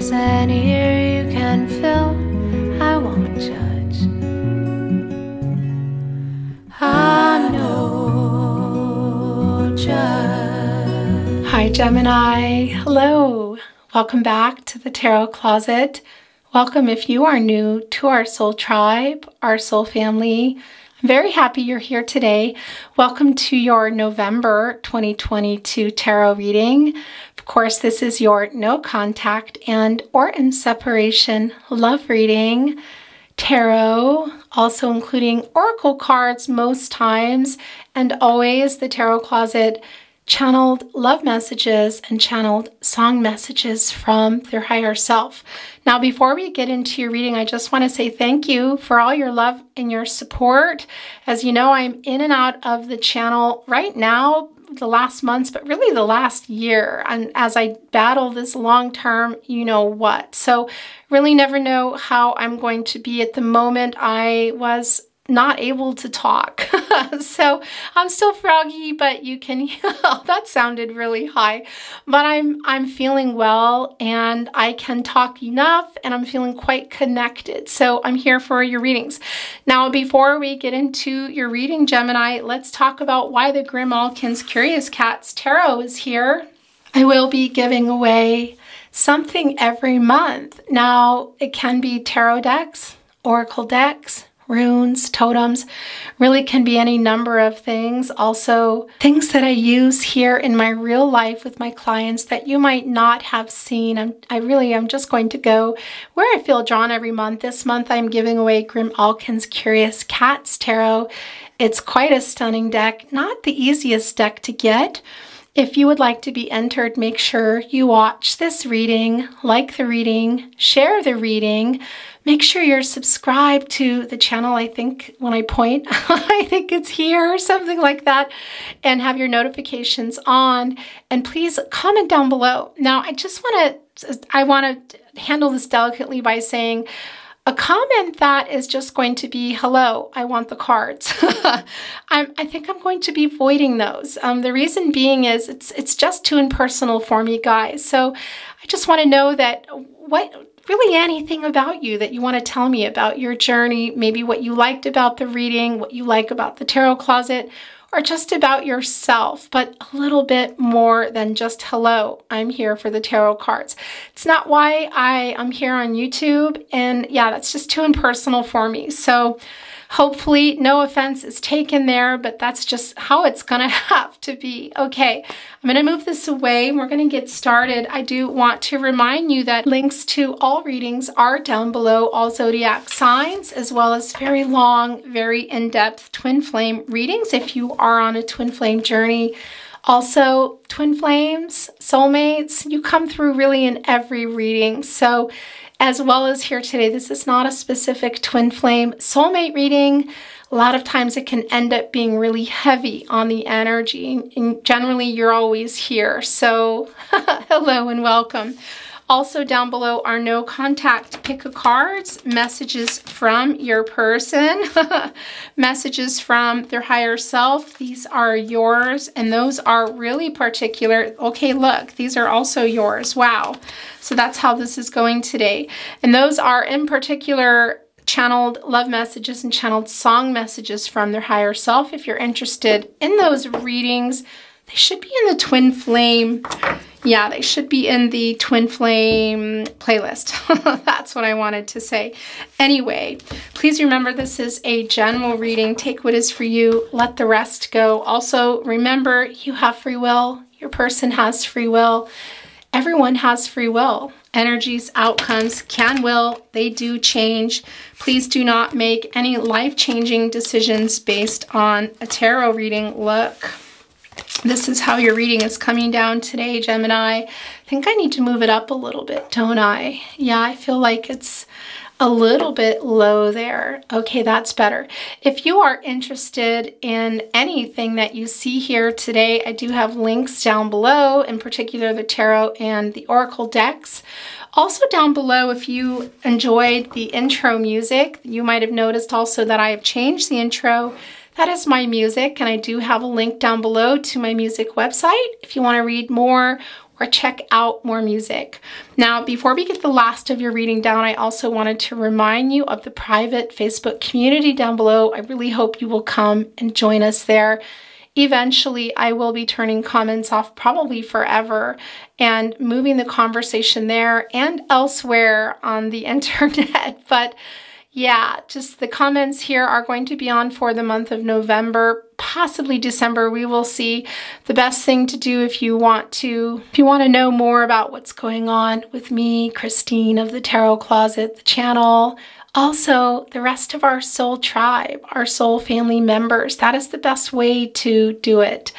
there's an ear you can fill, I won't judge. I'm no judge. Hi Gemini, hello. Welcome back to the Tarot Closet. Welcome if you are new to our soul tribe, our soul family. I'm very happy you're here today. Welcome to your November 2022 tarot reading. Of course, this is your no contact and or in separation love reading. Tarot, also including oracle cards most times, and always the Tarot Closet channeled love messages and channeled song messages from their higher self. Now, before we get into your reading, I just want to say thank you for all your love and your support. As you know, I'm in and out of the channel right now, the last months, but really the last year, and as I battle this long-term, you know what. So really never know how I'm going to be. At the moment, I was not able to talk. So I'm still froggy, but you can, that sounded really high, but I'm feeling well and I can talk enough and I'm feeling quite connected. So I'm here for your readings. Now, before we get into your reading, Gemini, let's talk about why the Grimalkin's Curious Cats Tarot is here. I will be giving away something every month. Now, it can be tarot decks, oracle decks, runes, totems, really can be any number of things. Also, things that I use here in my real life with my clients that you might not have seen. I'm just going to go where I feel drawn every month. This month, I'm giving away Grimalkin's Curious Cats Tarot. It's quite a stunning deck, not the easiest deck to get. If you would like to be entered, make sure you watch this reading, like the reading, share the reading. Make sure you're subscribed to the channel. I think when I point, I think it's here or something like that, and have your notifications on. And please comment down below. Now, I want to handle this delicately by saying a comment that is just going to be, hello, I want the cards. I think I'm going to be voiding those. The reason being is it's just too impersonal for me, guys. So I just want to know that really anything about you that you want to tell me about your journey, maybe what you liked about the reading, what you like about the Tarot Closet, or just about yourself, but a little bit more than just, hello, I'm here for the tarot cards. It's not why I am here on YouTube, and yeah, that's just too impersonal for me. So hopefully no offense is taken there, but that's just how it's gonna have to be. Okay, I'm gonna move this away and we're gonna get started. I do want to remind you that links to all readings are down below, all zodiac signs, as well as very long, very in-depth twin flame readings if you are on a twin flame journey. Also, twin flames, soulmates, you come through really in every reading. So as well as here today, this is not a specific twin flame soulmate reading. A lot of times it can end up being really heavy on the energy, and generally you're always here. So hello and welcome. Also down below are no contact pick a cards, messages from your person, messages from their higher self. These are yours, and those are really particular. Okay, look, these are also yours. Wow. So that's how this is going today. And those are in particular channeled love messages and channeled song messages from their higher self. If you're interested in those readings, they should be in the twin flame. Yeah, they should be in the twin flame playlist. That's what I wanted to say. Anyway, please remember this is a general reading. Take what is for you, let the rest go. Also, remember you have free will. Your person has free will. Everyone has free will. Energies, outcomes, can will, they do change. Please do not make any life-changing decisions based on a tarot reading. Look. This is how your reading is coming down today, Gemini. I think I need to move it up a little bit, don't I? Yeah, I feel like it's a little bit low there. Okay, that's better. If you are interested in anything that you see here today, I do have links down below, in particular the tarot and the oracle decks. Also down below, if you enjoyed the intro music, you might have noticed also that I have changed the intro. That is my music, and I do have a link down below to my music website if you want to read more or check out more music. Now, before we get the last of your reading down, I also wanted to remind you of the private Facebook community down below. I really hope you will come and join us there. Eventually, I will be turning comments off probably forever and moving the conversation there and elsewhere on the internet. But yeah, just the comments here are going to be on for the month of November, possibly December. We will see. The best thing to do if you want to know more about what's going on with me, Christine of the Tarot Closet, the channel, also the rest of our soul tribe, our soul family members. That is the best way to do it.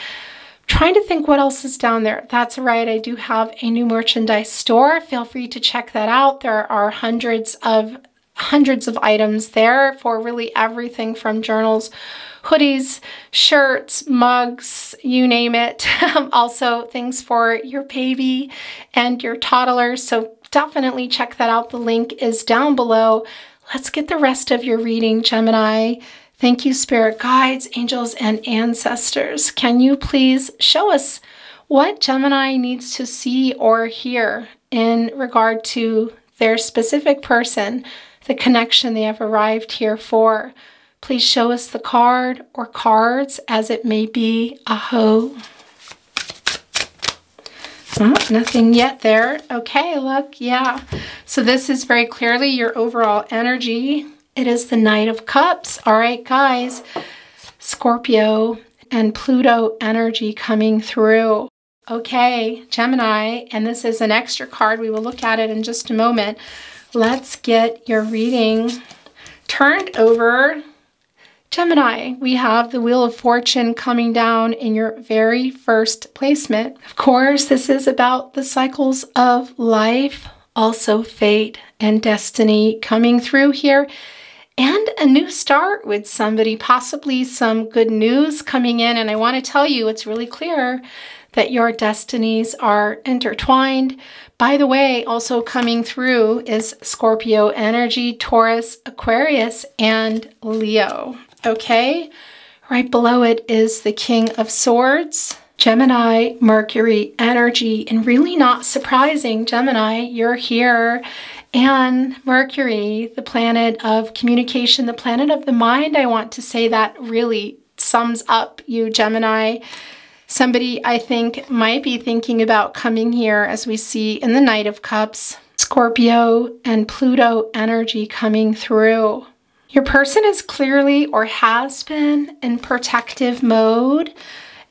Trying to think what else is down there. That's right, I do have a new merchandise store. Feel free to check that out. There are hundreds of items there for really everything from journals, hoodies, shirts, mugs, you name it. Also things for your baby and your toddlers. So definitely check that out. The link is down below. Let's get the rest of your reading, Gemini. Thank you, spirit guides, angels, and ancestors. Can you please show us what Gemini needs to see or hear in regard to their specific person, the connection they have arrived here for? Please show us the card or cards as it may be. Aho. Oh, nothing yet there. Okay, look, yeah. So this is very clearly your overall energy. It is the Knight of Cups. All right, guys. Scorpio and Pluto energy coming through. Okay, Gemini, and this is an extra card. We will look at it in just a moment. Let's get your reading turned over. Gemini, we have the Wheel of Fortune coming down in your very first placement. Of course, this is about the cycles of life, also fate and destiny coming through here, and a new start with somebody, possibly some good news coming in. And I want to tell you, it's really clear that your destinies are intertwined. By the way, also coming through is Scorpio energy, Taurus, Aquarius, and Leo. Okay, right below it is the King of Swords, Gemini, Mercury energy, and really not surprising, Gemini, you're here. And Mercury, the planet of communication, the planet of the mind, I want to say that really sums up you, Gemini. Somebody I think might be thinking about coming here, as we see in the Knight of Cups, Scorpio and Pluto energy coming through. Your person is clearly or has been in protective mode,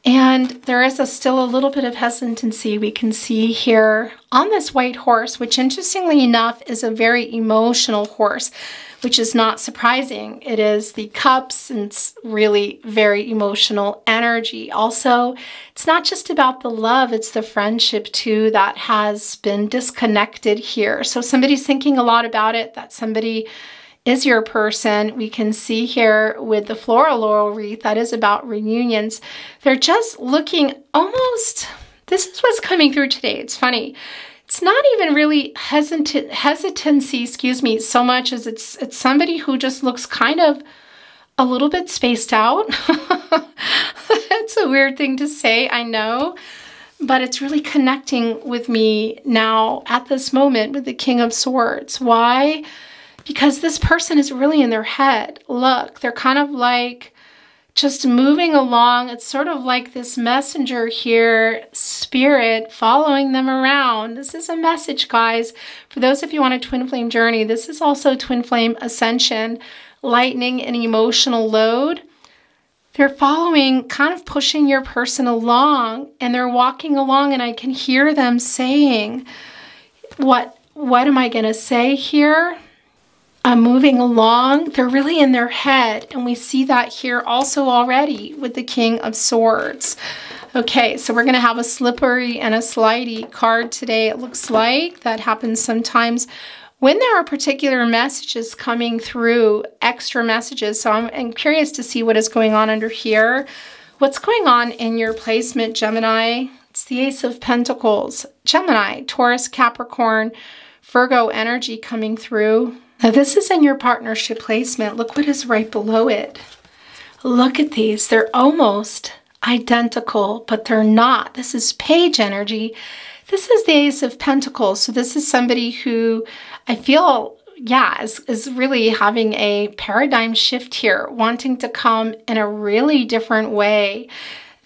and there is still a little bit of hesitancy we can see here on this white horse, which interestingly enough is a very emotional horse, which is not surprising. It is the cups, and it's really very emotional energy. Also, it's not just about the love, it's the friendship too that has been disconnected here. So somebody's thinking a lot about it, that somebody is your person. We can see here with the floral laurel wreath, that is about reunions. They're just looking almost, this is what's coming through today. It's funny. It's not even really hesitancy, excuse me, so much as it's somebody who just looks kind of a little bit spaced out. That's a weird thing to say, I know, but it's really connecting with me now at this moment with the King of Swords. Why? Because this person is really in their head. Look, they're kind of like just moving along. It's sort of like this messenger here, spirit, following them around. This is a message, guys. For those of you on a twin flame journey, this is also twin flame ascension, lightening an emotional load. They're following, kind of pushing your person along, and they're walking along, and I can hear them saying, what am I going to say here? I'm moving along. They're really in their head, and we see that here also already with the King of Swords. Okay, so we're going to have a slippery and a slidey card today. It looks like that happens sometimes when there are particular messages coming through, extra messages. So I'm curious to see what is going on under here. What's going on in your placement, Gemini? It's the Ace of Pentacles. Gemini, Taurus, Capricorn, Virgo energy coming through. Now this is in your partnership placement. Look what is right below it. Look at these. They're almost identical, but they're not. This is page energy. This is the Ace of Pentacles. So this is somebody who I feel, yeah, is really having a paradigm shift here, wanting to come in a really different way.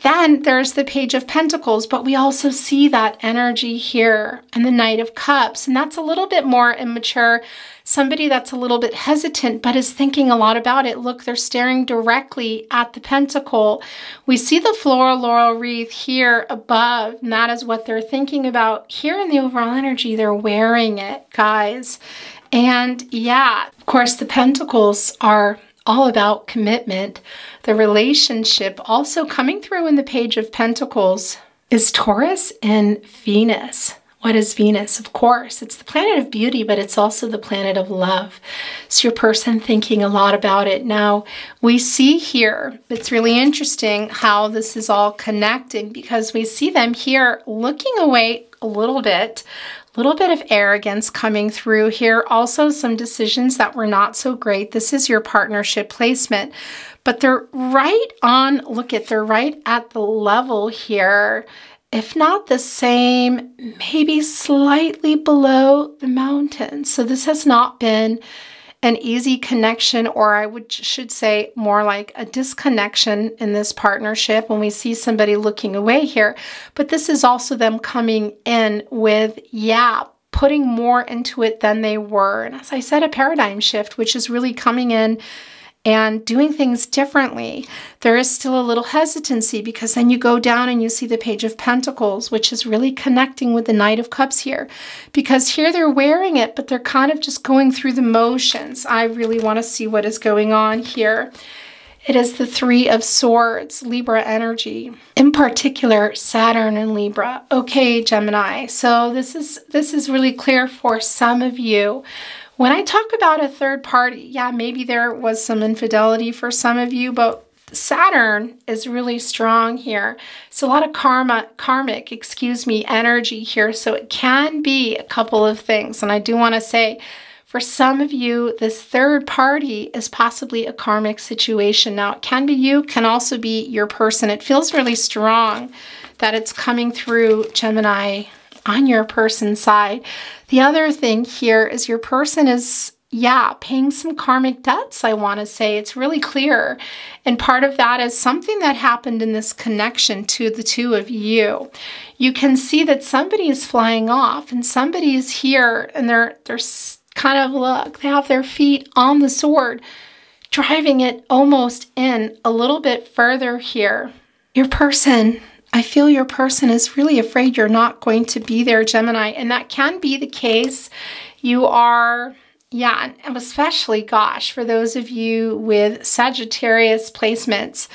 Then there's the Page of Pentacles, but we also see that energy here and the Knight of Cups. And that's a little bit more immature, somebody that's a little bit hesitant, but is thinking a lot about it. Look, they're staring directly at the pentacle. We see the floral laurel wreath here above, and that is what they're thinking about. Here in the overall energy, they're wearing it, guys. And yeah, of course, the pentacles are all about commitment. The relationship also coming through in the Page of Pentacles is Taurus and Venus. What is Venus? Of course, it's the planet of beauty, but it's also the planet of love. So your person thinking a lot about it. Now, we see here, it's really interesting how this is all connecting, because we see them here looking away a little bit of arrogance coming through here. Also some decisions that were not so great. This is your partnership placement, but they're right on, look at, they're right at the level here, if not the same, maybe slightly below the mountain. So this has not been an easy connection, or I should say more like a disconnection in this partnership when we see somebody looking away here. But this is also them coming in with, yeah, putting more into it than they were. And as I said, a paradigm shift, which is really coming in and doing things differently. There is still a little hesitancy, because then you go down and you see the Page of Pentacles, which is really connecting with the Knight of Cups here, because here they're wearing it, but they're kind of just going through the motions. I really want to see what is going on here. It is the Three of Swords, Libra energy, in particular Saturn and Libra. Okay, Gemini, so this is really clear for some of you. When I talk about a third party, yeah, maybe there was some infidelity for some of you, but Saturn is really strong here. So a lot of karmic, energy here. So it can be a couple of things. And I do want to say, for some of you, this third party is possibly a karmic situation. Now, it can be you, can also be your person. It feels really strong that it's coming through, Gemini, on your person's side. The other thing here is your person is, yeah, paying some karmic debts, I want to say. It's really clear. And part of that is something that happened in this connection to the two of you. You can see that somebody is flying off and somebody is here, and they're kind of, look, they have their feet on the sword, driving it almost in a little bit further here. Your person, I feel your person is really afraid you're not going to be there, Gemini, and that can be the case. You are, yeah, and especially, gosh, for those of you with Sagittarius placements.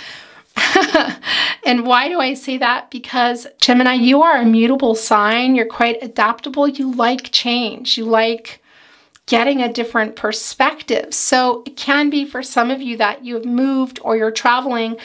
And why do I say that? Because, Gemini, you are a mutable sign. You're quite adaptable. You like change. You like getting a different perspective. So it can be for some of you that you have moved, or you're traveling,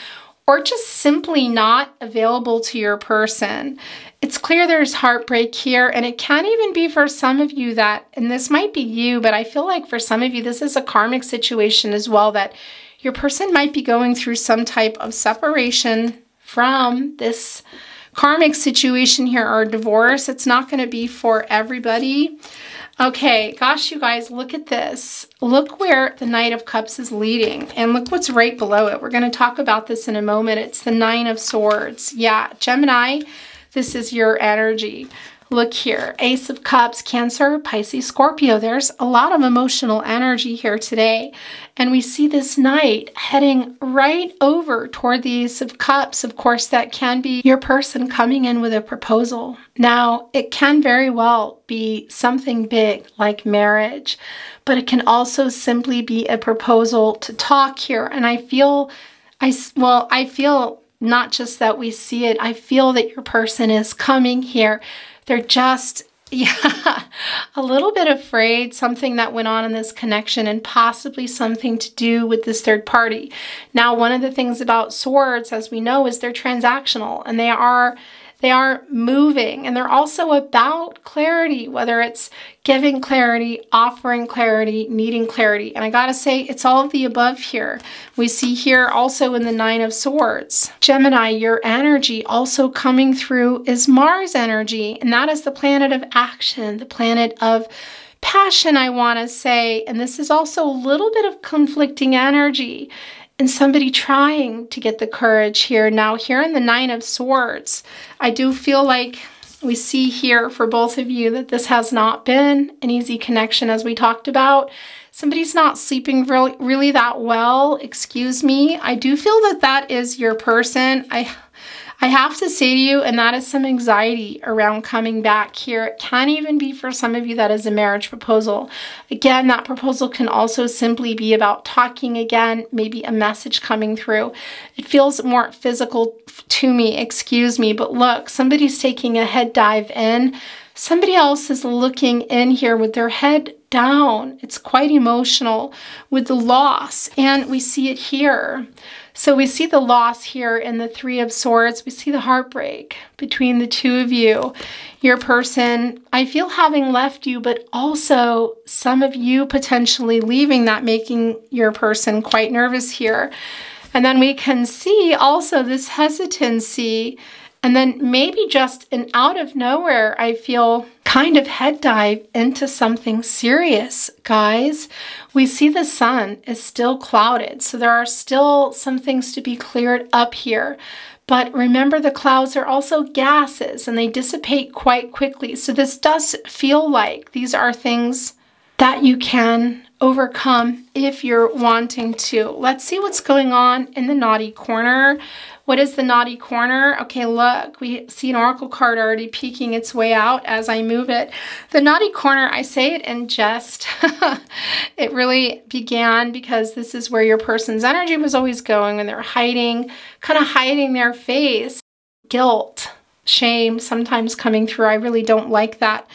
or just simply not available to your person. It's clear there's heartbreak here, and it can even be for some of you that, and this might be you, but I feel like for some of you, this is a karmic situation as well, that your person might be going through some type of separation from this karmic situation here, or divorce. It's not going to be for everybody. Okay, gosh, you guys, look at this. Look where the Knight of Cups is leading, and look what's right below it. We're going to talk about this in a moment. It's the Nine of Swords. Yeah, Gemini, this is your energy. Look here, Ace of Cups, Cancer, Pisces, Scorpio. There's a lot of emotional energy here today. And we see this Knight heading right over toward the Ace of Cups. Of course, that can be your person coming in with a proposal. Now, it can very well be something big like marriage, but it can also simply be a proposal to talk here. And I feel not just that we see it, I feel that your person is coming here. They're just, yeah, a little bit afraid, something that went on in this connection, and possibly something to do with this third party. Now, one of the things about swords, as we know, is they're transactional, and They are moving, and they're also about clarity, whether it's giving clarity, offering clarity, needing clarity. And I gotta say, it's all of the above here. We see here also in the Nine of Swords. Gemini, your energy also coming through is Mars energy, and that is the planet of action, the planet of passion, I want to say. And this is also a little bit of conflicting energy and somebody trying to get the courage here. Now, here in the Nine of Swords, I do feel like we see here for both of you that this has not been an easy connection, as we talked about. Somebody's not sleeping really that well. Excuse me. I do feel that that is your person. I have to say to you, and that is some anxiety around coming back here. It can even be for some of you that is a marriage proposal. Again, that proposal can also simply be about talking again, maybe a message coming through. It feels more physical to me, excuse me, but look, somebody's taking a head dive in. Somebody else is looking in here with their head down. It's quite emotional with the loss, and we see it here. So we see the loss here in the Three of Swords. We see the heartbreak between the two of you. Your person, I feel, having left you, but also some of you potentially leaving, that making your person quite nervous here. And then we can see also this hesitancy, and then maybe just an out of nowhere, I feel, kind of head dive into something serious, guys. We see the sun is still clouded, so there are still some things to be cleared up here. But remember, the clouds are also gases, and they dissipate quite quickly. So this does feel like these are things that you can overcome if you're wanting to. Let's see what's going on in the naughty corner. What is the naughty corner? Okay, look, we see an oracle card already peeking its way out as I move it. The naughty corner, I say it in jest. It really began because this is where your person's energy was always going when they're hiding, kind of hiding their face. Guilt, shame sometimes coming through. I really don't like that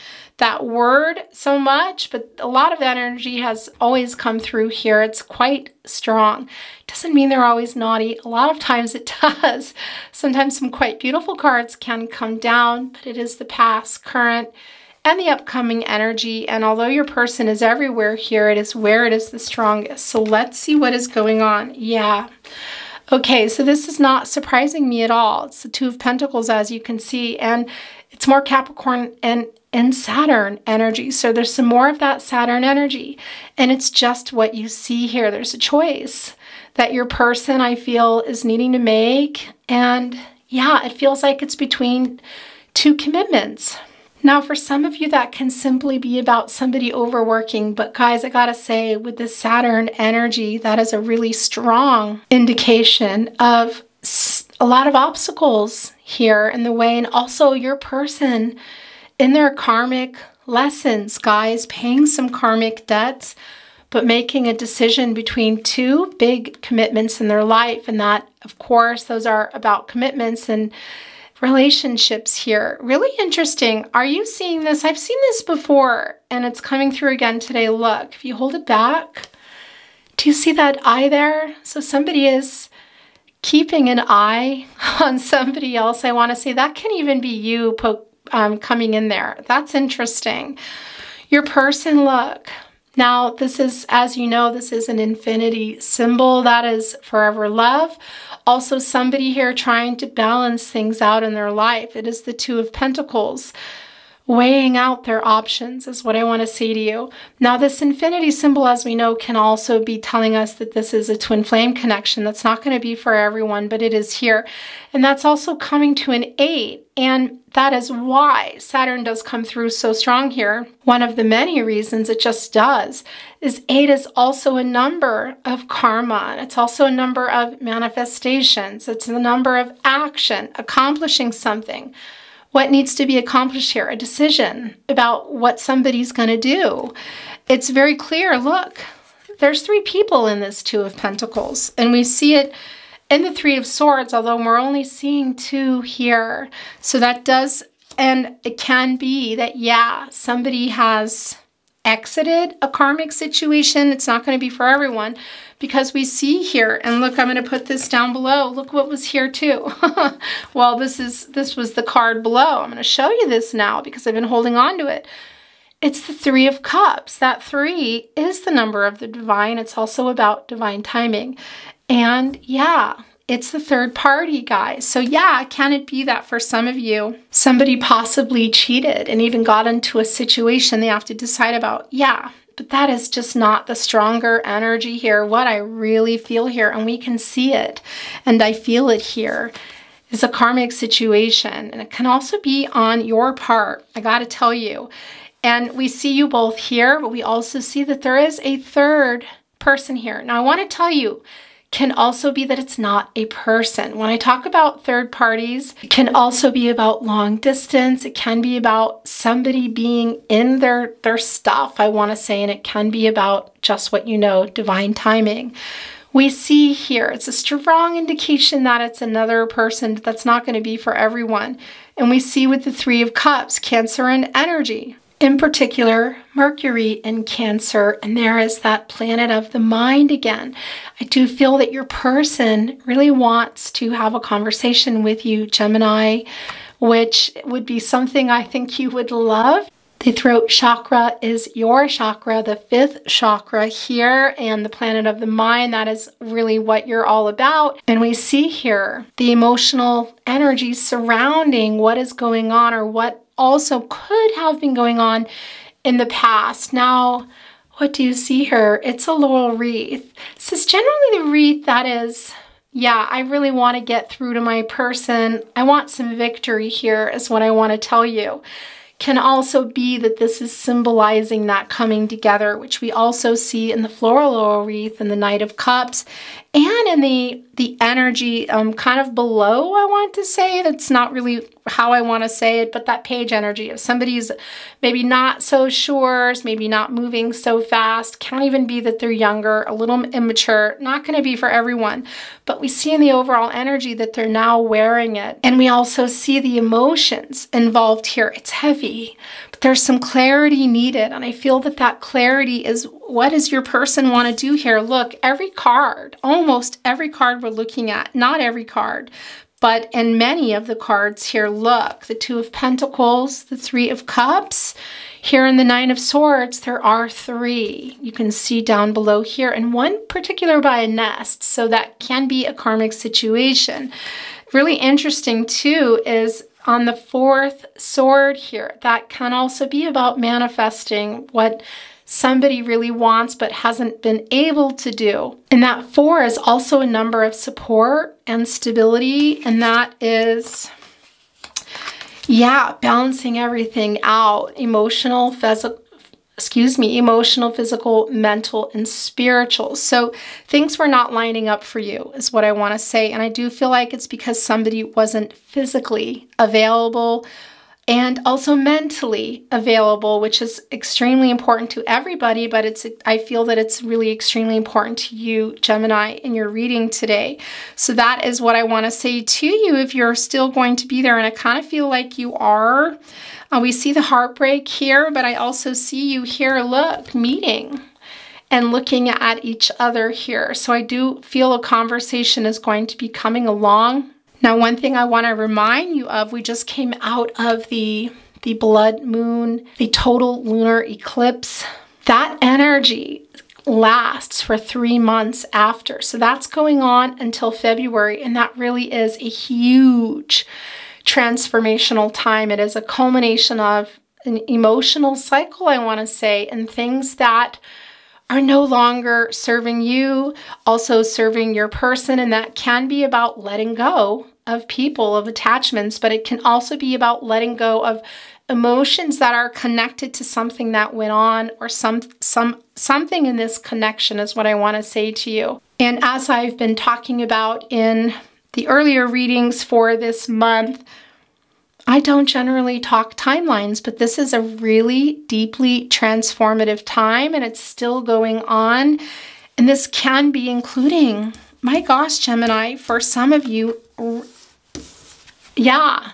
word so much, but a lot of energy has always come through here. It's quite strong. Doesn't mean they're always naughty. A lot of times it does. Sometimes some quite beautiful cards can come down, but it is the past, current, and the upcoming energy. And although your person is everywhere here, it is where it is the strongest. So let's see what is going on. Yeah. Okay, so this is not surprising me at all. It's the Two of Pentacles, as you can see, and it's more Capricorn and Saturn energy. So there's some more of that Saturn energy, and it's just what you see here. There's a choice that your person, I feel, is needing to make, and yeah, it feels like it's between two commitments. Now, for some of you, that can simply be about somebody overworking. But guys, I gotta say, with this Saturn energy, that is a really strong indication of a lot of obstacles here in the way. And also your person in their karmic lessons, guys, paying some karmic debts, but making a decision between two big commitments in their life. And that, of course, those are about commitments and relationships here. Really interesting. Are you seeing this? I've seen this before, and it's coming through again today. Look, if you hold it back, do you see that eye there? So somebody is keeping an eye on somebody else. I want to say that can even be you coming in there. That's interesting. Your person, look. Now, this is, as you know, this is an infinity symbol. That is forever love. Also, somebody here trying to balance things out in their life. It is the Two of Pentacles. Weighing out their options is what I want to say to you. Now, this infinity symbol, as we know, can also be telling us that this is a twin flame connection. That's not going to be for everyone, but it is here. And that's also coming to an 8. And that is why Saturn does come through so strong here. One of the many reasons it just does is 8 is also a number of karma. And it's also a number of manifestations. It's a number of action, accomplishing something. What needs to be accomplished here? A decision about what somebody's going to do. It's very clear. Look, there's 3 people in this Two of Pentacles, and we see it in the Three of Swords, although we're only seeing 2 here. So that does, and it can be that, yeah, somebody has exited a karmic situation. It's not going to be for everyone, because we see here, and look, I'm going to put this down below. Look what was here too. Well, this was the card below. I'm going to show you this now because I've been holding on to it. It's the Three of Cups. That 3 is the number of the divine. It's also about divine timing. And yeah, it's the third party, guys. So yeah, can it be that for some of you, somebody possibly cheated and even got into a situation they have to decide about? Yeah, but that is just not the stronger energy here. What I really feel here, and we can see it, and I feel it here, is a karmic situation. And it can also be on your part, I gotta tell you. And we see you both here, but we also see that there is a third person here. Now, I want to tell you, can also be that it's not a person. When I talk about third parties, it can also be about long distance. It can be about somebody being in their stuff, I want to say, and it can be about just what you know, divine timing. We see here, it's a strong indication that it's another person. That's not going to be for everyone. And we see with the Three of Cups, Cancer and energy. In particular, Mercury in Cancer, and there is that planet of the mind again. I do feel that your person really wants to have a conversation with you, Gemini, which would be something I think you would love. The throat chakra is your chakra, the 5th chakra here, and the planet of the mind, that is really what you're all about. And we see here the emotional energy surrounding what is going on, or what also could have been going on in the past. Now, what do you see here? It's a laurel wreath. This is generally the wreath that is, yeah, I really want to get through to my person. I want some victory here is what I want to tell you. Can also be that this is symbolizing that coming together, which we also see in the floral laurel wreath and the Knight of Cups, and in the energy kind of below, I want to say. That's not really how I want to say it, but that page energy of somebody's maybe not so sure, maybe not moving so fast. Can't even be that they're younger, a little immature. Not going to be for everyone. But we see in the overall energy that they're now wearing it. And we also see the emotions involved here. It's heavy, but there's some clarity needed. And I feel that that clarity is, what does your person want to do here? Look, every card, almost every card we're looking at, not every card, but in many of the cards here, look, the Two of Pentacles, the Three of Cups. Here in the Nine of Swords, there are 3. You can see down below here, and one particular by a nest. So that can be a karmic situation. Really interesting too is on the 4th sword here. That can also be about manifesting what somebody really wants but hasn't been able to do. And that 4 is also a number of support and stability, and that is, yeah, balancing everything out. Emotional, physical, mental, and spiritual. So things were not lining up for you is what I want to say. And I do feel like it's because somebody wasn't physically available and also mentally available, which is extremely important to everybody, but I feel that it's really extremely important to you, Gemini, in your reading today. So that is what I want to say to you if you're still going to be there, and I kind of feel like you are. We see the heartbreak here, but I also see you here, look, meeting and looking at each other here. So I do feel a conversation is going to be coming along. Now, one thing I want to remind you of, we just came out of the blood moon, the total lunar eclipse. That energy lasts for 3 months after. So that's going on until February, and that really is a huge transformational time. It is a culmination of an emotional cycle, I want to say, and things that are no longer serving you, also serving your person, and that can be about letting go of people, of attachments, but it can also be about letting go of emotions that are connected to something that went on, or something in this connection is what I want to say to you. And as I've been talking about in the earlier readings for this month, I don't generally talk timelines, but this is a really deeply transformative time, and it's still going on. And this can be including, my gosh, Gemini, for some of you, yeah,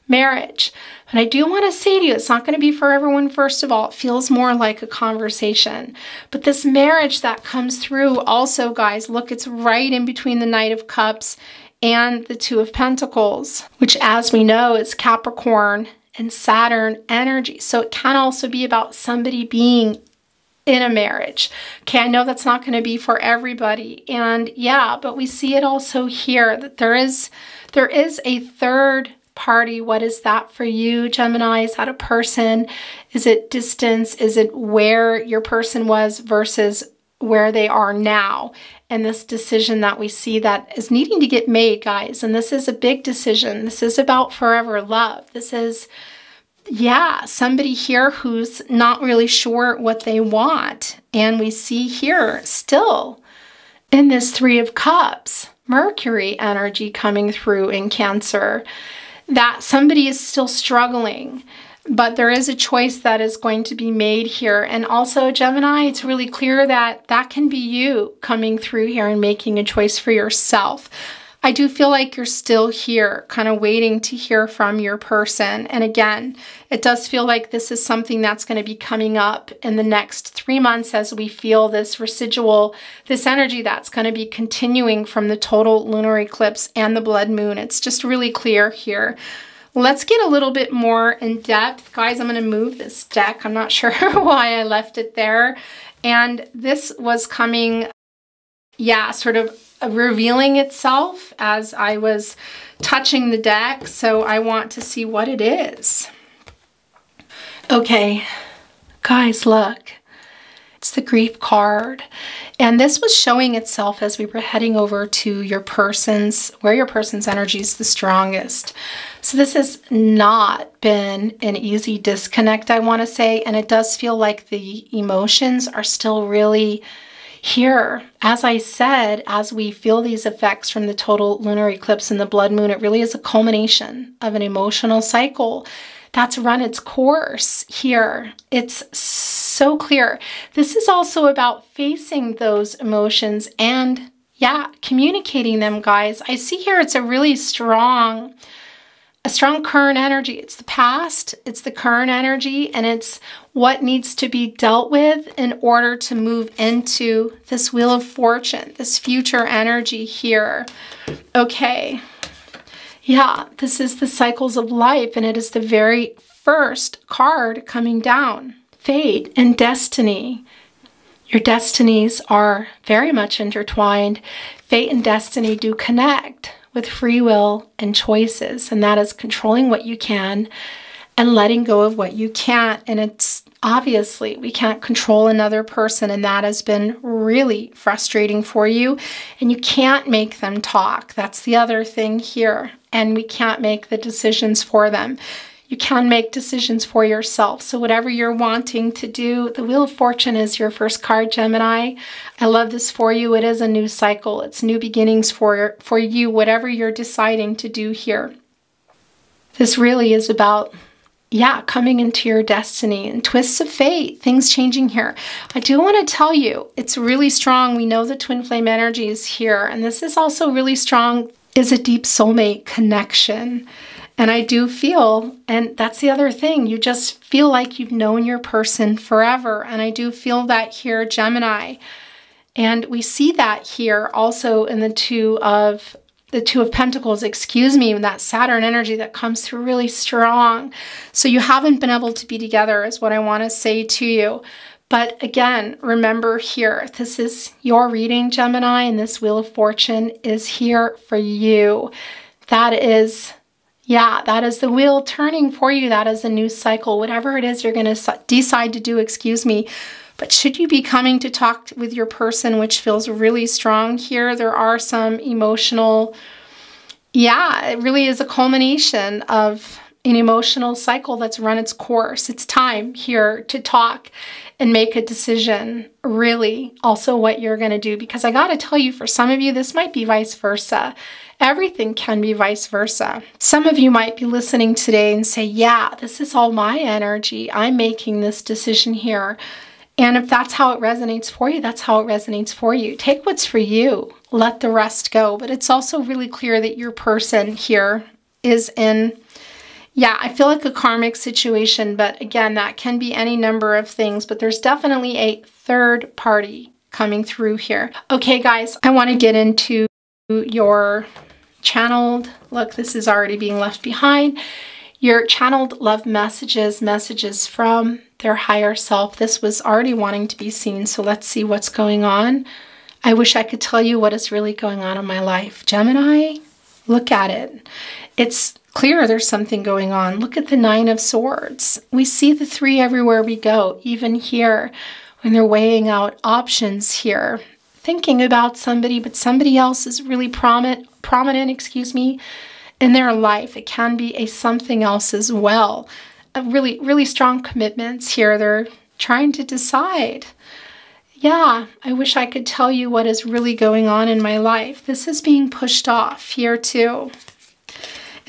marriage. But I do want to say to you, it's not going to be for everyone, first of all. It feels more like a conversation. But this marriage that comes through also, guys, look, it's right in between the Knight of Cups and the Two of Pentacles, which, as we know, is Capricorn and Saturn energy. So it can also be about somebody being in a marriage. Okay, I know that's not going to be for everybody. And yeah, but we see it also here that there is a third party. What is that for you, Gemini? Is that a person? Is it distance? Is it where your person was versus where they are now? And this decision that we see that is needing to get made, guys. And this is a big decision. This is about forever love. This is, yeah, somebody here who's not really sure what they want. And we see here still in this Three of Cups, Mercury energy coming through in Cancer, that somebody is still struggling, but there is a choice that is going to be made here. And also, Gemini, it's really clear that that can be you coming through here and making a choice for yourself. I do feel like you're still here, kind of waiting to hear from your person. And again, it does feel like this is something that's going to be coming up in the next 3 months as we feel this residual, this energy that's going to be continuing from the total lunar eclipse and the blood moon. It's just really clear here. Let's get a little bit more in depth. Guys, I'm going to move this deck. I'm not sure why I left it there. And this was coming, yeah, sort of revealing itself as I was touching the deck. So I want to see what it is. Okay, guys, look. It's the grief card. And this was showing itself as we were heading over to your person's, where your person's energy is the strongest. So this has not been an easy disconnect, I want to say. And it does feel like the emotions are still really here. As I said, as we feel these effects from the total lunar eclipse and the blood moon, it really is a culmination of an emotional cycle that's run its course here. It's so clear. This is also about facing those emotions and, yeah, communicating them, guys. I see here it's a really strong current energy. It's the past, it's the current energy, and it's what needs to be dealt with in order to move into this Wheel of Fortune, this future energy here. Okay. Yeah, this is the cycles of life, and it is the very first card coming down. Fate and destiny. Your destinies are very much intertwined. Fate and destiny do connect with free will and choices, and that is controlling what you can and letting go of what you can't. And it's obviously we can't control another person, and that has been really frustrating for you, and you can't make them talk. That's the other thing here. And we can't make the decisions for them. You can make decisions for yourself. So whatever you're wanting to do, the Wheel of Fortune is your first card, Gemini. I love this for you. It is a new cycle. It's new beginnings for you, whatever you're deciding to do here. This really is about, yeah, coming into your destiny and twists of fate, things changing here. I do want to tell you, it's really strong. We know the twin flame energy is here. And this is also really strong, is a deep soulmate connection. And I do feel, and that's the other thing, you just feel like you've known your person forever. And I do feel that here, Gemini. And we see that here also in the Two of Pentacles, excuse me, that Saturn energy that comes through really strong. So you haven't been able to be together is what I want to say to you. But again, remember here, this is your reading, Gemini, and this Wheel of Fortune is here for you. That is, yeah, that is the wheel turning for you. That is a new cycle, whatever it is you're going to decide to do, excuse me. But should you be coming to talk with your person, which feels really strong here, there are some emotional, yeah, it really is a culmination of an emotional cycle that's run its course. It's time here to talk and make a decision, really, also what you're going to do. Because I got to tell you, for some of you, this might be vice versa. Everything can be vice versa. Some of you might be listening today and say, yeah, this is all my energy. I'm making this decision here. And if that's how it resonates for you, that's how it resonates for you. Take what's for you. Let the rest go. But it's also really clear that your person here is in, Yeah, I feel like a karmic situation, but again, that can be any number of things, but there's definitely a third party coming through here. Okay, guys, I want to get into your channeled, look, this is already being left behind. Your channeled love messages, messages from their higher self. This was already wanting to be seen, so let's see what's going on. I wish I could tell you what is really going on in my life. Gemini, look at it. It's clear there's something going on. Look at the Nine of Swords. We see the 3 everywhere we go, even here when they're weighing out options here. Thinking about somebody, but somebody else is really prominent, in their life. It can be a something else as well. Really strong commitments here. They're trying to decide. Yeah, I wish I could tell you what is really going on in my life. This is being pushed off here too.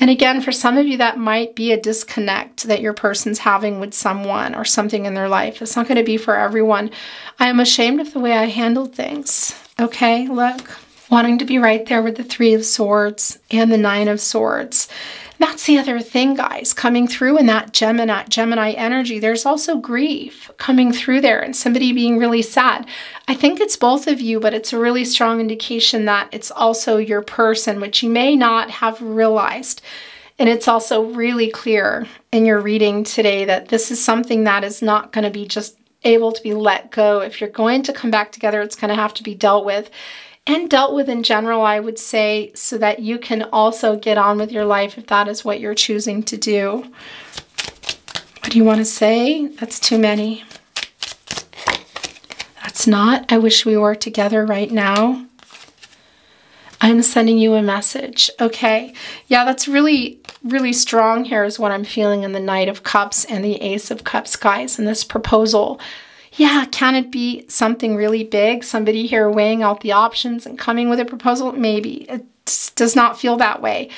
And again, for some of you, that might be a disconnect that your person's having with someone or something in their life. It's not going to be for everyone. I am ashamed of the way I handled things. Okay, look. Wanting to be right there with the 3 of Swords and the 9 of Swords. That's the other thing, guys, coming through in that Gemini energy. There's also grief coming through there and somebody being really sad. I think it's both of you, but it's a really strong indication that it's also your person, which you may not have realized. And it's also really clear in your reading today that this is something that is not going to be just able to be let go. If you're going to come back together, it's going to have to be dealt with. And dealt with in general, I would say, so that you can also get on with your life if that is what you're choosing to do. What do you want to say? That's too many. That's not. I wish we were together right now. I'm sending you a message. Okay. Yeah, that's really strong here is what I'm feeling in the Knight of Cups and the Ace of Cups, guys, in this proposal. Yeah, can it be something really big? Somebody here weighing out the options and coming with a proposal? Maybe. It does not feel that way.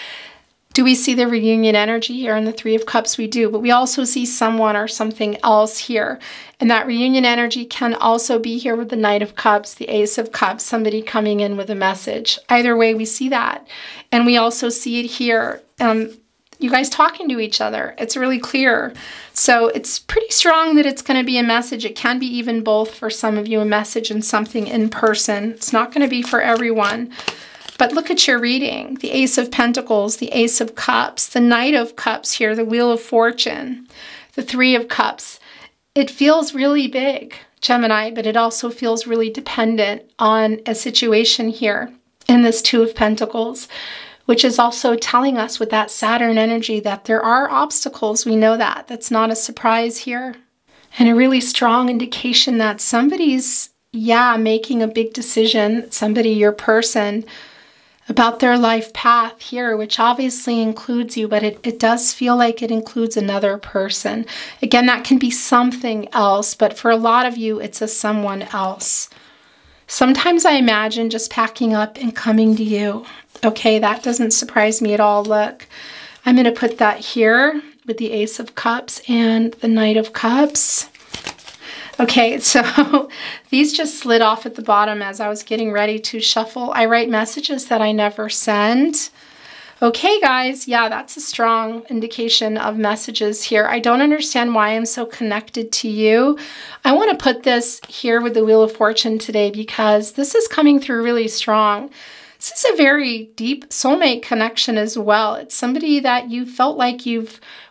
Do we see the reunion energy here in the 3 of Cups? We do, but we also see someone or something else here. And that reunion energy can also be here with the Knight of Cups, the Ace of Cups, somebody coming in with a message. Either way, we see that. And we also see it here. You guys talking to each other. It's really clear. So it's pretty strong that it's going to be a message. It can be even both for some of you, a message and something in person. It's not going to be for everyone. But look at your reading. The Ace of Pentacles, the Ace of Cups, the Knight of Cups here, the Wheel of Fortune, the 3 of Cups. It feels really big, Gemini, but it also feels really dependent on a situation here in this 2 of Pentacles, which is also telling us with that Saturn energy that there are obstacles. We know that. That's not a surprise here. And a really strong indication that somebody's, making a big decision, somebody, your person, about their life path here, which obviously includes you, but it does feel like it includes another person. Again, that can be something else, but for a lot of you, it's a someone else. Sometimes I imagine just packing up and coming to you. Okay, that doesn't surprise me at all. Look, I'm going to put that here with the Ace of Cups and the Knight of Cups. Okay, so these just slid off at the bottom as I was getting ready to shuffle. I write messages that I never send. Okay, guys, yeah, that's a strong indication of messages here. I don't understand why I'm so connected to you. I want to put this here with the Wheel of Fortune today because this is coming through really strong. This is a very deep soulmate connection as well. It's somebody that you felt like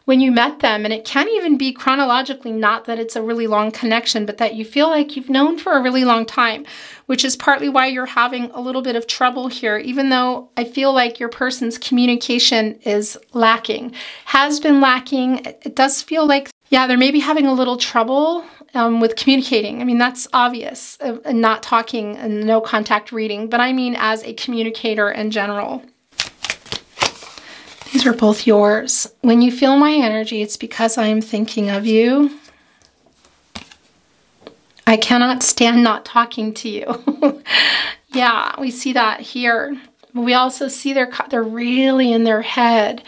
when you met them, and it can even be chronologically, not that it's a really long connection, but that you feel like you've known for a really long time, which is partly why you're having a little bit of trouble here, even though I feel like your person's communication is lacking, has been lacking. It does feel like, they're maybe having a little trouble with communicating. I mean, that's obvious, and not talking and no contact reading, but I mean as a communicator in general. These are both yours. When you feel my energy, it's because I am thinking of you. I cannot stand not talking to you. Yeah, we see that here. We also see they're really in their head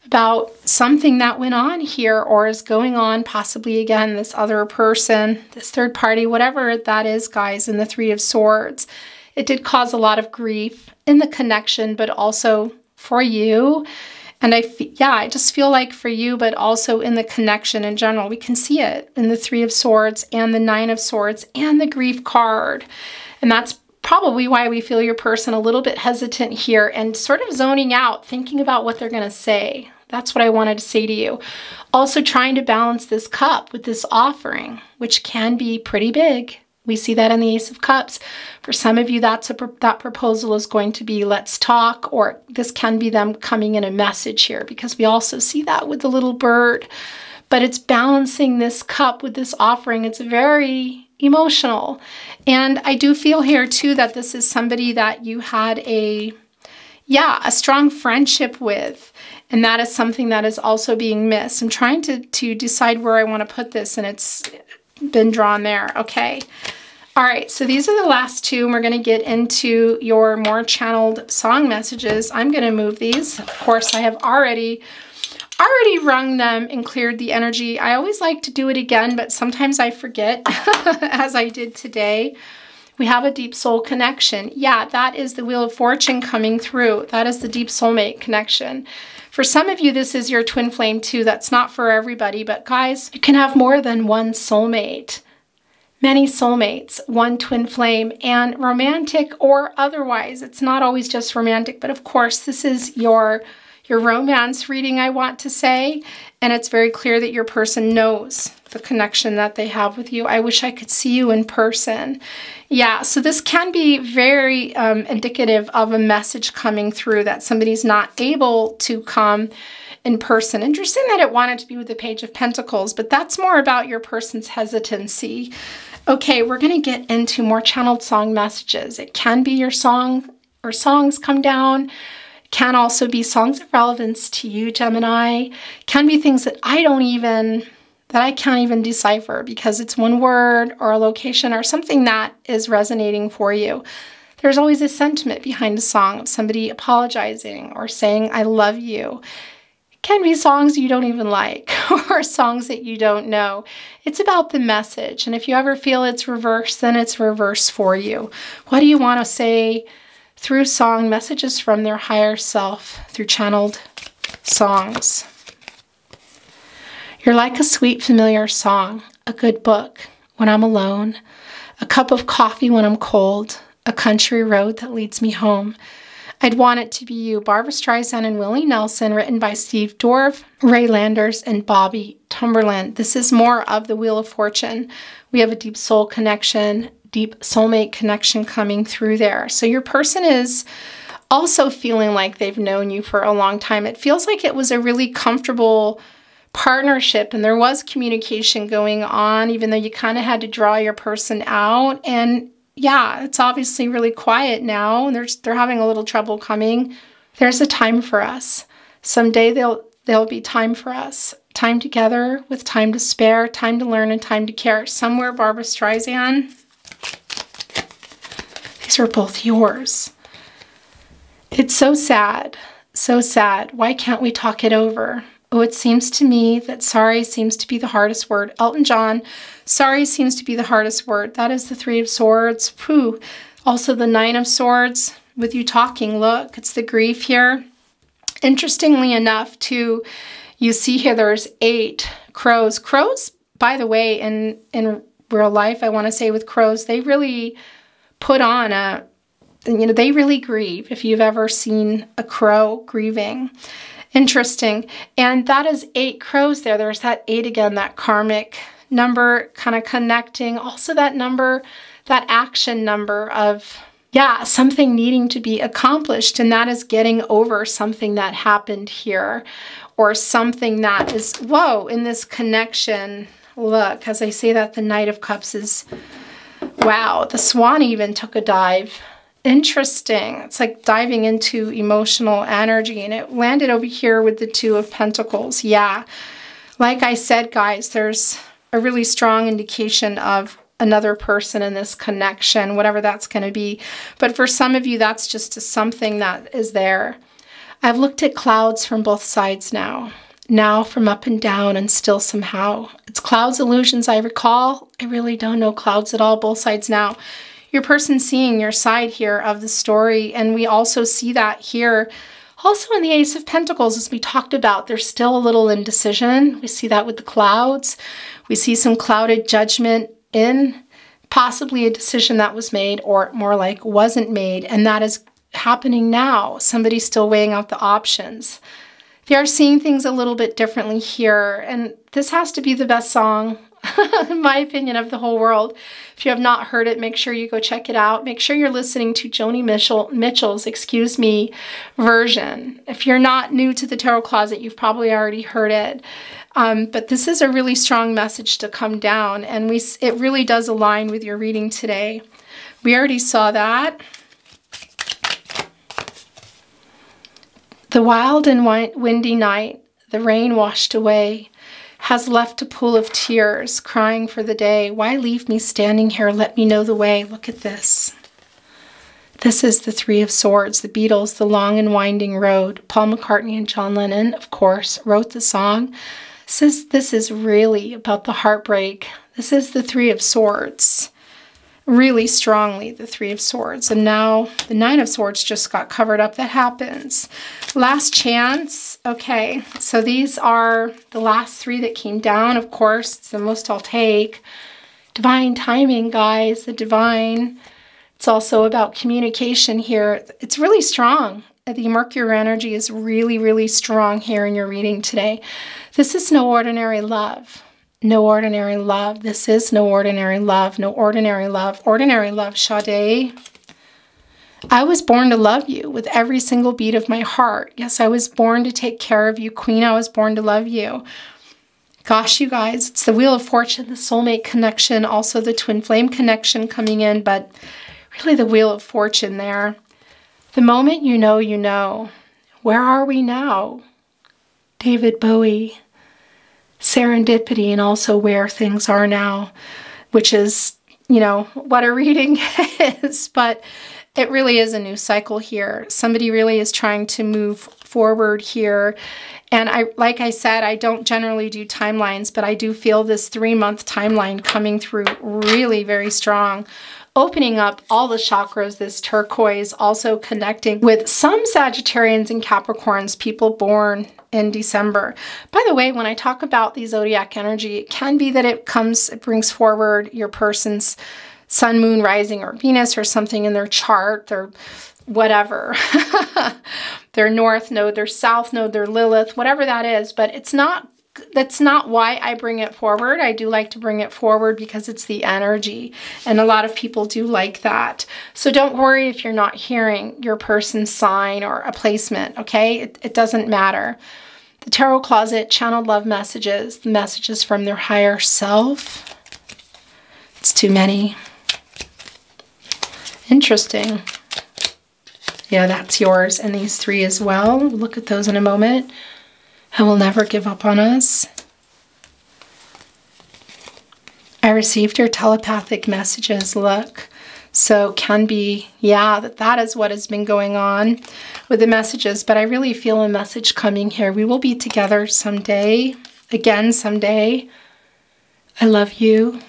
about something that went on here or is going on, possibly again, this other person, this third party, whatever that is, guys, in the 3 of Swords. It did cause a lot of grief in the connection, but also for you. And I just feel like for you, but also in the connection in general, we can see it in the Three of Swords and the Nine of Swords and the Grief card. And that's probably why we feel your person a little bit hesitant here and sort of zoning out, thinking about what they're going to say. That's what I wanted to say to you. Also trying to balance this cup with this offering, which can be pretty big. We see that in the Ace of Cups. For some of you, that proposal is going to be let's talk, or this can be them coming in a message here, because we also see that with the little bird. But it's balancing this cup with this offering. It's very emotional. And I do feel here too that this is somebody that you had a strong friendship with. And that is something that is also being missed. I'm trying to decide where I want to put this, and it's been drawn there. Okay. All right. So these are the last two, and we're going to get into your more channeled song messages. I'm going to move these. Of course, I have already rung them and cleared the energy. I always like to do it again, but sometimes I forget, as I did today. We have a deep soul connection. Yeah, that is the Wheel of Fortune coming through. That is the deep soulmate connection. For some of you, this is your twin flame too. That's not for everybody, but guys, you can have more than one soulmate. Many soulmates, one twin flame, and romantic or otherwise. It's not always just romantic, but of course, this is your romance reading, I want to say, and it's very clear that your person knows the connection that they have with you. I wish I could see you in person. Yeah, so this can be very indicative of a message coming through that somebody's not able to come in person. Interesting that it wanted to be with the Page of Pentacles, but that's more about your person's hesitancy. Okay, we're going to get into more channeled song messages. It can be your song or songs come down. Can also be songs of relevance to you, Gemini. Can be things that I can't even decipher because it's one word or a location or something that is resonating for you. There's always a sentiment behind a song of somebody apologizing or saying, I love you. It can be songs you don't even like or songs that you don't know. It's about the message. And if you ever feel it's reversed, then it's reversed for you. What do you want to say through song, messages from their higher self through channeled songs? You're like a sweet, familiar song, a good book when I'm alone, a cup of coffee when I'm cold, a country road that leads me home. I'd Want It to Be You, Barbra Streisand and Willie Nelson, written by Steve Dorff, Ray Landers, and Bobby Tumberland. This is more of the Wheel of Fortune. We have a deep soul connection, deep soulmate connection coming through there. So your person is also feeling like they've known you for a long time. It feels like it was a really comfortable partnership and there was communication going on, even though you kind of had to draw your person out. And yeah, it's obviously really quiet now. They're having a little trouble coming. There's a time for us. Someday there'll be time for us. Time together with time to spare, time to learn, and time to care. Somewhere, Barbra Streisand. These are both yours. It's so sad. So sad. Why can't we talk it over? Oh, it seems to me that sorry seems to be the hardest word. Elton John, sorry seems to be the hardest word. That is the Three of Swords. Phew. Also the Nine of Swords with you talking. Look, it's the grief here. Interestingly enough, too, you see here there's 8 crows. Crows, by the way, in real life, I want to say with crows, they really put on they really grieve. If you've ever seen a crow grieving. Interesting. And that is 8 crows there. There's that 8 again, that karmic number kind of connecting. Also that number, that action number of, yeah, something needing to be accomplished. And that is getting over something that happened here or something that is, whoa, in this connection. Look, as I say that, the Knight of Cups is, wow, the Swan even took a dive. Interesting. It's like diving into emotional energy, and it landed over here with the Two of Pentacles. Yeah. Like I said, guys, there's a really strong indication of another person in this connection, whatever that's going to be. But for some of you, that's just something that is there. I've looked at clouds from both sides now. Now from up and down and still somehow. It's clouds illusions, I recall. I really don't know clouds at all, both sides now. Your person seeing your side here of the story, and we also see that here Also in the Ace of Pentacles, as we talked about, there's still a little indecision. We see that with the clouds. We see some clouded judgment in possibly a decision that was made, or more like wasn't made, and that is happening now. Somebody's still weighing out the options. They are seeing things a little bit differently here, and this has to be the best song, in my opinion, of the whole world. If you have not heard it, make sure you go check it out. Make sure you're listening to Joni Mitchell's, version. If you're not new to the Tarot Closet, you've probably already heard it. But this is a really strong message to come down, and it really does align with your reading today. We already saw that. The wild and windy night, the rain washed away, has left a pool of tears, crying for the day. Why leave me standing here? Let me know the way. Look at this. This is the Three of Swords, the Beatles, The Long and Winding Road. Paul McCartney and John Lennon, of course, wrote the song. This is really about the heartbreak. This is the Three of Swords. Really strongly, the Three of Swords. And now the Nine of Swords just got covered up. That happens. Last chance. Okay, so these are the last three that came down. Of course, it's the most I'll take. Divine timing, guys. The divine. It's also about communication here. It's really strong. The Mercury energy is really, really strong here in your reading today. This is no ordinary love. No ordinary love. This is no ordinary love. No ordinary love. Ordinary love, Sade. I was born to love you with every single beat of my heart. Yes, I was born to take care of you. Queen, I was born to love you. Gosh, you guys, it's the Wheel of Fortune, the soulmate connection, also the twin flame connection coming in, but really the Wheel of Fortune there. The moment you know, you know. Where are we now? David Bowie. Serendipity, and also where things are now, which is, you know, what a reading is, but it really is a new cycle here. Somebody really is trying to move forward here. And like I said, I don't generally do timelines, but I do feel this 3-month timeline coming through really very strong, opening up all the chakras, this turquoise, also connecting with some Sagittarians and Capricorns, people born in December. By the way, when I talk about the zodiac energy, it can be that it brings forward your person's sun, moon, rising, or Venus, or something in their chart, their whatever, their north node, their south node, their Lilith, whatever that is. But that's not why I bring it forward. I do like to bring it forward because it's the energy, and a lot of people do like that. So don't worry if you're not hearing your person's sign or a placement, okay? It doesn't matter. The Tarot Closet channeled love messages, the messages from their higher self. It's too many. Interesting. Yeah, that's yours, and these three as well. We'll look at those in a moment. I will never give up on us. I received your telepathic messages, look. So can be, yeah, that is what has been going on with the messages, but I really feel a message coming here. We will be together someday, again someday. I love you.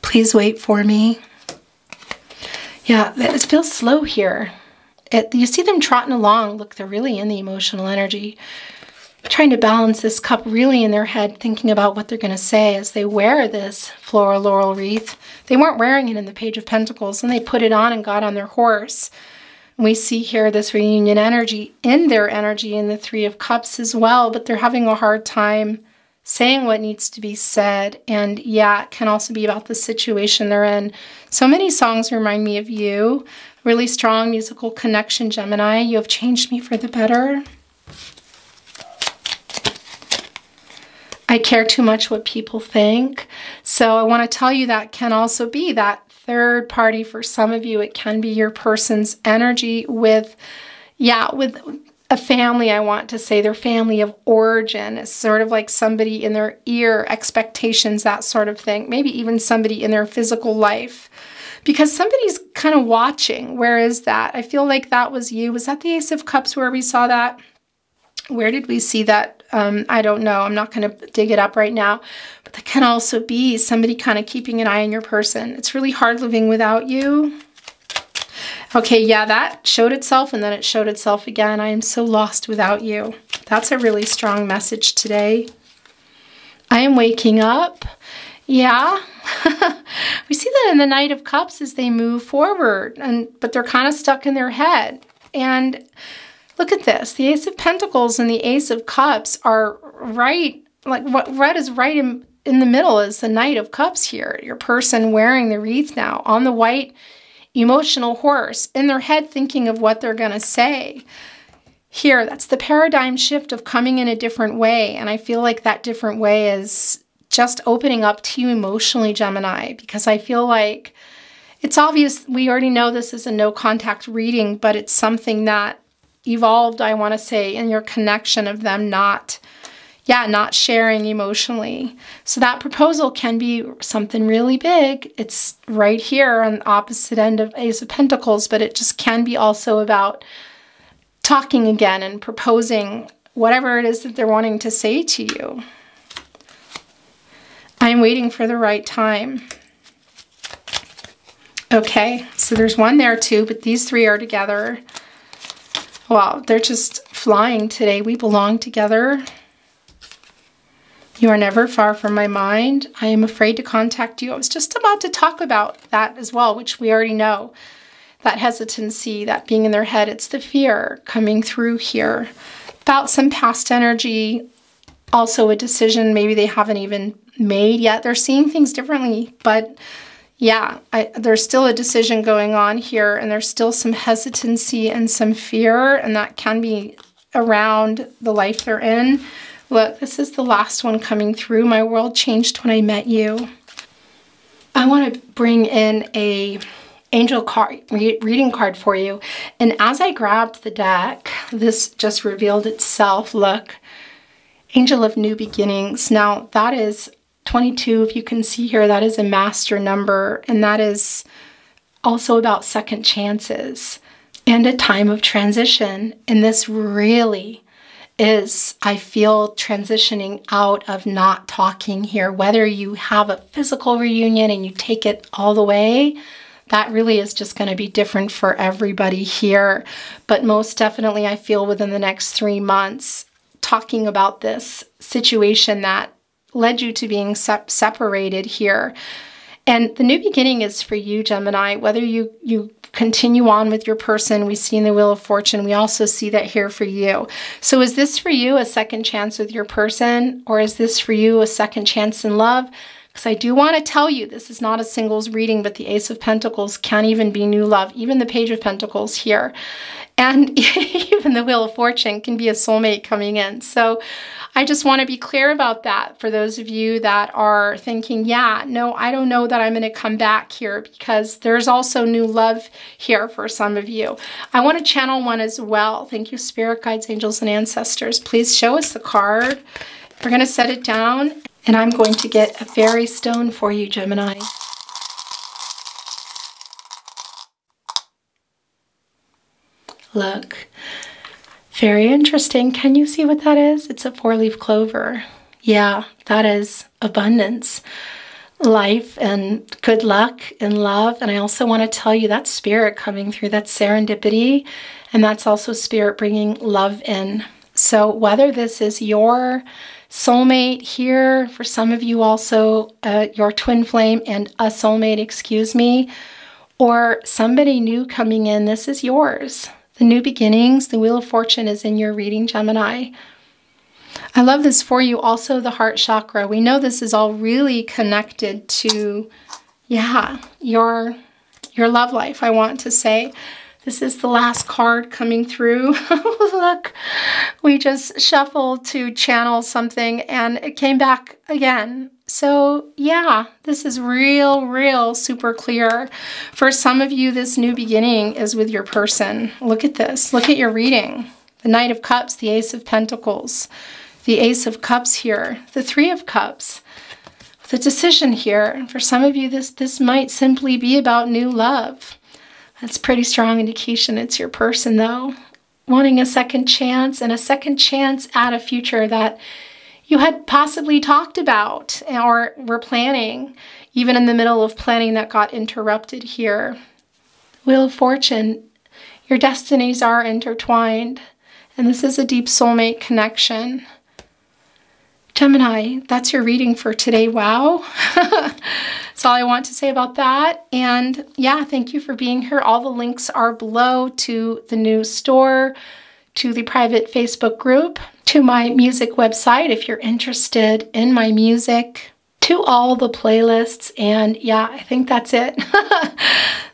Please wait for me. Yeah, it feels slow here. You see them trotting along. Look, they're really in the emotional energy. Trying to balance this cup really in their head, thinking about what they're going to say as they wear this floral laurel wreath. They weren't wearing it in the Page of Pentacles, and they put it on and got on their horse. And we see here this reunion energy in their energy in the Three of Cups as well, but they're having a hard time saying what needs to be said. And yeah, it can also be about the situation they're in. So many songs remind me of you. Really strong musical connection, Gemini. You have changed me for the better. I care too much what people think. So I want to tell you that can also be that third party for some of you. It can be your person's energy with a family, I want to say, their family of origin. It's sort of like somebody in their ear, expectations, that sort of thing. Maybe even somebody in their physical life. Because somebody's kind of watching. Where is that? I feel like that was you. Was that the Ace of Cups where we saw that? Where did we see that I don't know. I'm not going to dig it up right now. But that can also be somebody kind of keeping an eye on your person. It's really hard living without you. Okay, yeah, that showed itself and then it showed itself again. I am so lost without you. That's a really strong message today. I am waking up. Yeah. We see that in the Knight of Cups as they move forward, but they're kind of stuck in their head. And look at this. The Ace of Pentacles and the Ace of Cups are right, like what red is right in the middle is the Knight of Cups here. Your person wearing the wreath now on the white emotional horse in their head thinking of what they're going to say. Here, that's the paradigm shift of coming in a different way. And I feel like that different way is just opening up to you emotionally, Gemini, because I feel like it's obvious. We already know this is a no contact reading, but it's something that evolved, I want to say, in your connection of them not sharing emotionally. So that proposal can be something really big. It's right here on the opposite end of Ace of Pentacles, but it just can be also about talking again and proposing whatever it is that they're wanting to say to you. I'm waiting for the right time. Okay, so there's one there too, but these three are together. Wow, they're just flying today. We belong together. You are never far from my mind. I am afraid to contact you. I was just about to talk about that as well, which we already know. That hesitancy, that being in their head, it's the fear coming through here. About some past energy, also a decision maybe they haven't even made yet. They're seeing things differently, but yeah, there's still a decision going on here, and there's still some hesitancy and some fear, and that can be around the life they're in. Look, this is the last one coming through. My world changed when I met you. I want to bring in a angel card, reading card for you. And as I grabbed the deck, this just revealed itself. Look, Angel of New Beginnings. Now, that is 22, if you can see here, that is a master number. And that is also about second chances and a time of transition. And this really is, I feel, transitioning out of not talking here. Whether you have a physical reunion and you take it all the way, that really is just going to be different for everybody here. But most definitely, I feel within the next 3 months, talking about this situation that led you to being separated here. And the new beginning is for you, Gemini, whether you continue on with your person. We see in the Wheel of Fortune, we also see that here for you. So is this for you a second chance with your person, or is this for you a second chance in love? Because I do want to tell you, this is not a singles reading, but the Ace of Pentacles can even be new love. Even the Page of Pentacles here. And even the Wheel of Fortune can be a soulmate coming in. So I just want to be clear about that for those of you that are thinking, yeah, no, I don't know that I'm going to come back here, because there's also new love here for some of you. I want to channel one as well. Thank you, Spirit Guides, Angels, and Ancestors. Please show us the card. We're going to set it down, and I'm going to get a fairy stone for you, Gemini. Look, very interesting. Can you see what that is? It's a 4-leaf clover. Yeah, that is abundance, life, and good luck and love. And I also want to tell you that's spirit coming through. That's serendipity, and that's also spirit bringing love in. So whether this is your soulmate here, for some of you also your twin flame and a soulmate, excuse me, or somebody new coming in, this is yours. The new beginnings, the Wheel of Fortune is in your reading, Gemini. I love this for you. Also, the heart chakra. We know this is all really connected to, yeah, your love life, I want to say. This is the last card coming through. Look, we just shuffled to channel something and it came back again. So yeah, this is real super clear. For some of you, this new beginning is with your person. Look at this. Look at your reading. The Knight of Cups, the Ace of Pentacles, the Ace of Cups here, the Three of Cups. The decision here. For some of you, this might simply be about new love. That's pretty strong indication it's your person though. wanting a second chance and a second chance at a future that you had possibly talked about or were planning, even in the middle of planning that got interrupted here. Wheel of Fortune, your destinies are intertwined, and this is a deep soulmate connection. Gemini, that's your reading for today. Wow. That's all I want to say about that. And yeah, thank you for being here. All the links are below to the new store, to the private Facebook group, to my music website if you're interested in my music, to all the playlists. And yeah, I think that's it.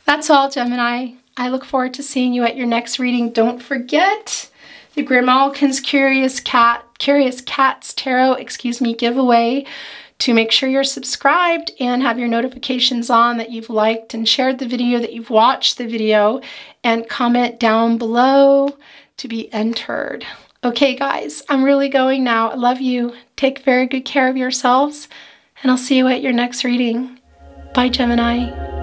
That's all, Gemini. I look forward to seeing you at your next reading. Don't forget the Grimalkin's Curious Cats Tarot, giveaway, to make sure you're subscribed and have your notifications on, that you've liked and shared the video, that you've watched the video, and comment down below to be entered. Okay, guys, I'm really going now. I love you. Take very good care of yourselves, and I'll see you at your next reading. Bye, Gemini.